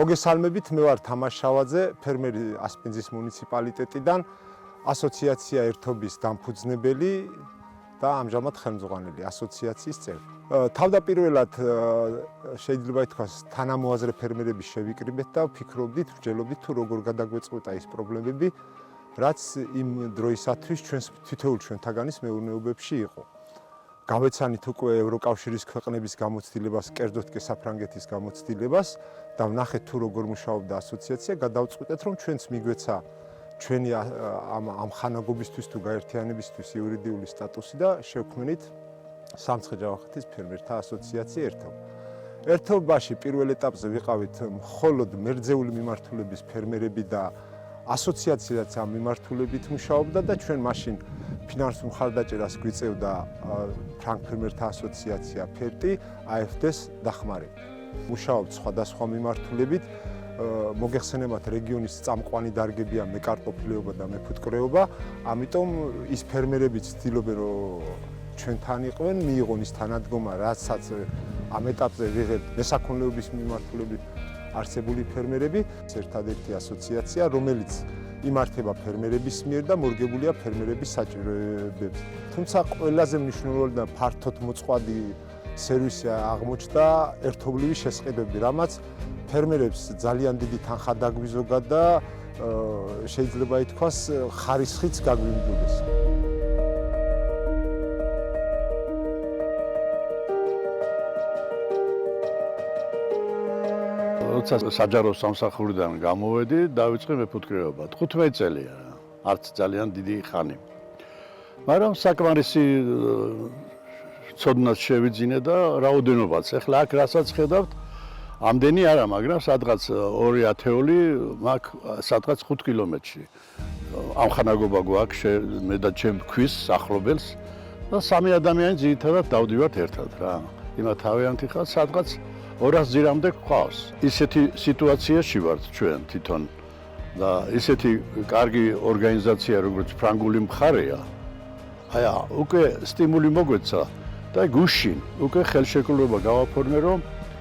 მოგესალმებით, მე ვარ თამაშ შავაძე, ფერმერი ასპინძის მუნიციპალიტეტიდან, ასოციაცია ერთობის დამფუძნებელი და ამჟამად ხელმძღვანელი ასოციაციის წევრი. თავდაპირველად შეიძლება ითქვას თანამოაზრე ფერმერების შევიკრიბეთ და ვფიქრობდით, ვსჯელობდით თუ როგორ გადაგვეწყვეტა ის პრობლემები, რაც იმ დროისათვის ჩვენს თითოეულ ჩვენთაგანის მეურნეობებში იყო. გავეცანით უკვე ევროკავშირის ქვეყნების გამოცდილებას, კერძოდ კი საფრანგეთის გამოცდილებას და ვნახეთ თუ როგორ მუშაობდა ასოციაცია, გადავწყვიტეთ რომ ჩვენც მიგვეცა ჩვენი ამ ხანაგობისთვის თუ გაერთიანებისთვის იურიდიული სტატუსი და შევქმნით სამცხე-ჯავახეთის ფერმერთა ასოციაცია ერთობა. ერთობაში პირველ ეტაპზე ვიყავით მხოლოდ მერძეული მიმართულების ფერმერები და ასოციაციაც ამ მიმართულებით მუშაობდა და ჩვენ მაშინ ფინანსურ მხარდაჭერას გვიწევდა ფრანგ ფერმერთა ასოციაცია ფერტი AFD-ს დახმარებით. მუშაობთ სხვადასხვა მიმართულებით, მოგეხსენებათ რეგიონის წამყვანი დარგებია მეკარტოფილეობა და მეფუტკრეობა, ამიტომ ის ფერმერებიც ცდილობენ რომ ჩვენთან იყვნენ, მიიღონ ის თანადგომა, რასაც ამ ეტაპზე ვიღებთ მესაქონლეობის მიმართულებით არსებული ფერმერები, ერთადერთი ასოციაცია, რომელიც იმართება ფერმერების მიერ და მორგებულია ფერმერების საჭიროებებზე. თუმცა ყველაზე მნიშვნელოვანი და ფართოდ მოწყვლადი სერვისი აღმოჩნდა ერთობლივი შესყიდვები, რამაც ფერმერებს ძალიან დიდი თანხა დაგვიზოგა და შეიძლება ითქვას ხარისხიც გაგვიმდუდეს. როცა საჯარო სამსახურიდან გამოვედი, დავიწყე მეფუტკრეობა. 15 წელია, არც ძალიან დიდი ხანი. მაგრამ საკმარისი ცოდნაც შევიძინე და რაოდენობაც. ეხლა აქ რასაც ხედავთ, ამდენი არა, მაგრამ სადღაც 2 ათეული, მაგ სადღაც 5 კილომეტრში. ამ ხანაგობა გვაქვს მე და ჩემ ქვის ახლობელს და 3 ადამიანი ძირითადად დავდივართ ერთად რა. იმა თავიანთი ხარ სადღაც 200 ძირამდე გვყავს. ისეთი სიტუაციაში ვართ ჩვენ თვითონ და ისეთი კარგი ორგანიზაცია როგორც ფრანგული მხარეა. აი უკვე სტიმული მოგვეცა და გუშინ უკვე ხელშეკრულება გავაფორმე რომ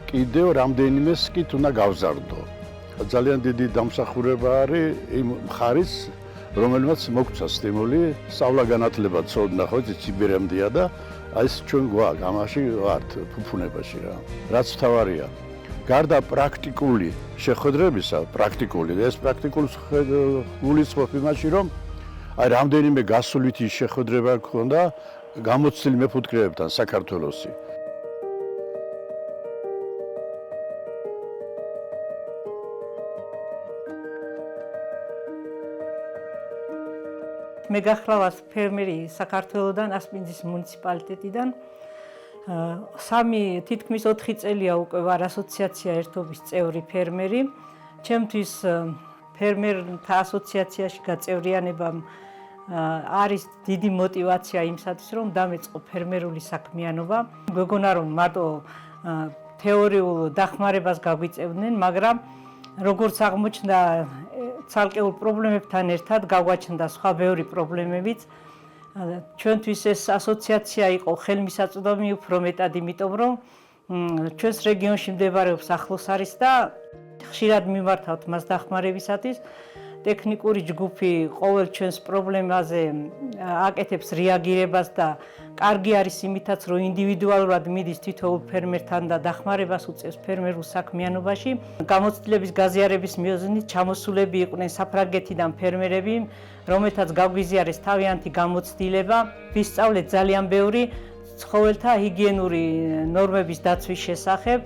კიდევ რამდენიმეს კი უნდა გავზარდო. ძალიან დიდი დამსახურება არის იმ მხარის, რომელმაც მოგცა სტიმული, სწავლა-განათლება ცოდნა ხო ციბერამდეა და აი ეს ჩვენ გვაქვს ამაში ვართ ფუფუნებაში რა. რაც თავარია. გარდა პრაქტიკული შეხვედრებისა, ეს პრაქტიკული გულისხმობ იმაში რომ აი რამდენიმე გასულითი შეხვედრება გქონდა გამოცდილ მეფუტკრეებთან საქართველოსი. მე გახლავართ ფერმერი საქართველოსდან ასპინძის მუნიციპალიტეტიდან. 3 თითქმის 4 წელია უკვე ვარ ასოციაცია ერთობის წევრი ფერმერი. ჩემთვის ფერმერთა ასოციაციაში გაწევრიანებამ არის დიდი мотиваცია იმისათვის რომ დამეწყო ფერმერული საქმიანობა. მეგონა რომ მარტო თეორიულ დახმარებას გაგვიწევდნენ, მაგრამ როგორც აღმოჩნდა ცალკეულ პრობლემებთან ერთად გაგვაჩნდა სხვა ბევრი პრობლემებიც. ჩვენთვის ეს ასოციაცია იყო ხელმისაწვდომი უფრო მეტად იმიტომ რომ ჩვენს რეგიონში მდებარეობს ახლოს არის და ხშირად მიმართავთ მას დახმარებისათვის. ტექნიკური ჯგუფი ყოველ ჩვენს პრობლემაზე აკეთებს რეაგირებას და კარგი არის იმითაც რომ ინდივიდუალურად მიდის თითოეულ ფერმერთან და დახმარებას უწევს ფერმერულ საქმიანობაში. გამოცდილების გაზიარების მიზნით ჩამოსულები იყვნენ საფრანგეთიდან ფერმერები, რომელთაც გაგვიზიარეს თავიანთი გამოცდილება, ვისწავლეთ ძალიან ბევრი ცხოველთა ჰიგიენური ნორმების დაცვის შესახებ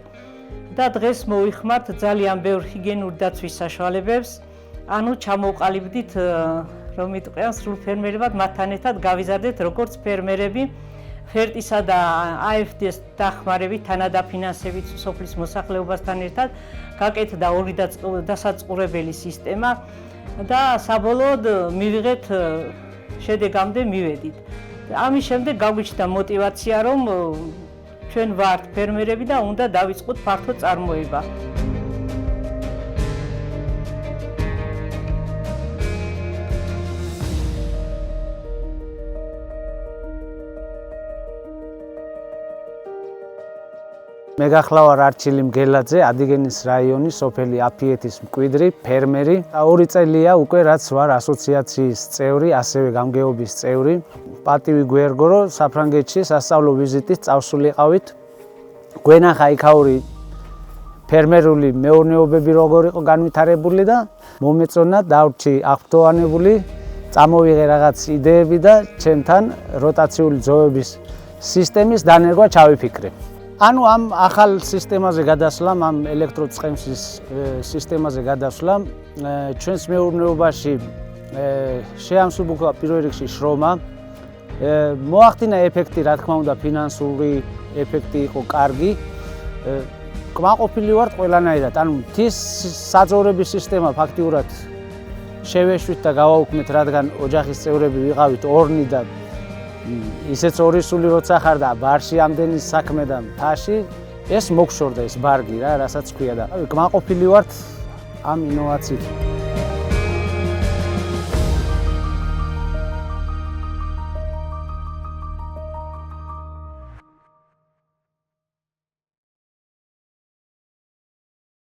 და დღეს მოვიხმართ ძალიან ბევრ ჰიგიენურ დაცვის საშუალებებს. ანუ ჩამოვყალიბდით რომ იტყვიან სრულ ფერმერებად მათთან ერთად გავიზარდეთ როგორც ფერმერები ფერტისა და AFD-ს დახმარებით თანადაფინანსებით სოფლის მოსახლეობასთან ერთად გაკეთდა 2 დასაწყურებელი სისტემა და საბოლოოდ მივიღეთ შედეგამდე მივედით. ამის შემდეგ გაგვიჩნდა мотиваცია რომ ჩვენ ვართ ფერმერები და უნდა დავიწყოთ ფართო წარმოება. მე გახლავარ არჩილი მგელაძე, ადიგენის რაიონის სოფელი აფიეთის მკვიდრი, ფერმერი. 2 წელია უკვე რაც ვარ ასოციაციის წევრი, ასევე გამგეობის წევრი. პატივი გვერგო, რომ საფრანგეთში სასწავლო ვიზიტით წავსულიყავით. გვენახა იქაური ფერმერული მეურნეობები როგორ იყო განვითარებული და მომეწონა დავრჩი აღფრთოვანებული, წამოვიღე რაღაც იდეები და ჩემთან როტაციული ძოვების სისტემის დანერგვა ჩავიფიქრე. ანუ ამ ახალ სისტემაზე გადასვლამ, ამ ელექტროწყემსის სისტემაზე გადასვლამ ჩვენს მეურნეობაში შეამსუბუქა პირველ რიგში შრომა. მოახდინა ეფექტი, რა თქმა უნდა, ფინანსური ეფექტი იყო კარგი. კმაყოფილი ვართ ყველანაირად. ანუ მთის საძოვრების სისტემა ფაქტიურად შევეშვით და გავაუქმეთ, რადგან ოჯახის წევრები ვიყავით ორნი და ისეც ორი სული როცა ხარ და ბარში ამდენი საქმე და მთაში, ეს მოგშორდა ეს ბარგი რა, რასაც ქვია და კმაყოფილი ვართ ამ ინოვაციით.